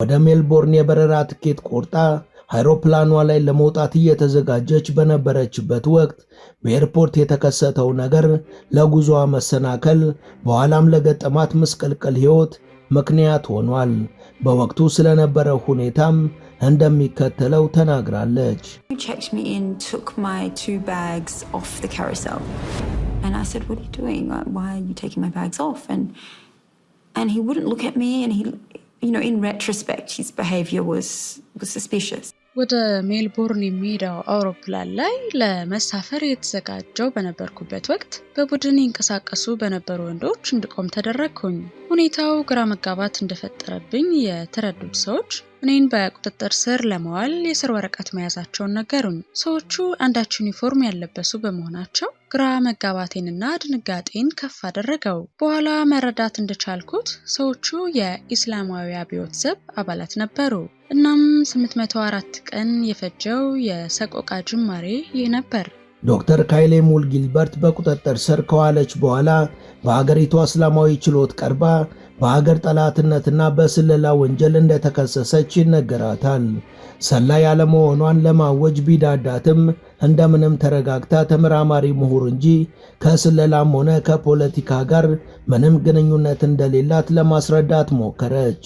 ወደ ሜልቦርን የበረራ ትኬት ቆርጣ አይሮፕላኗ ላይ ለመውጣት እየተዘጋጀች በነበረችበት ወቅት በኤርፖርት የተከሰተው ነገር ለጉዞዋ መሰናከል በኋላም ለገጠማት ምስቅልቅል ሕይወት ምክንያት ሆኗል። በወቅቱ ስለነበረው ሁኔታም እንደሚከተለው ተናግራለች። He checked me in, took my 2 bags off the carousel. And I said, "What are you doing? Why are you taking my bags off?" And he wouldn't look at me, and he, in retrospect, his behavior was suspicious. ወደ ሜልቦርን የሚሄደው አውሮፕላን ላይ ለመሳፈር የተዘጋጀው በነበርኩበት ወቅት በቡድን ይንቀሳቀሱ በነበሩ ወንዶች እንድቆም ተደረግኩኝ። ሁኔታው ግራ መጋባት እንደፈጠረብኝ የተረዱት ሰዎች እኔን በቁጥጥር ስር ለማዋል የስር ወረቀት መያዛቸውን ነገሩኝ። ሰዎቹ አንዳች ዩኒፎርም ያለበሱ በመሆናቸው ግራ መጋባቴንና ድንጋጤን ከፍ አደረገው። በኋላ መረዳት እንደቻልኩት ሰዎቹ የኢስላማዊ አብዮት ዘብ አባላት ነበሩ። እናም 804 ቀን የፈጀው የሰቆቃ ጅማሬ ይህ ነበር። ዶክተር ካይሌ ሙል ጊልበርት በቁጥጥር ስር ከዋለች በኋላ በአገሪቱ እስላማዊ ችሎት ቀርባ በአገር ጠላትነትና በስለላ ወንጀል እንደተከሰሰች ይነገራታል። ሰላይ ያለመሆኗን ለማወጅ ቢዳዳትም እንደምንም ተረጋግታ ተመራማሪ ምሁር እንጂ ከስለላም ሆነ ከፖለቲካ ጋር ምንም ግንኙነት እንደሌላት ለማስረዳት ሞከረች።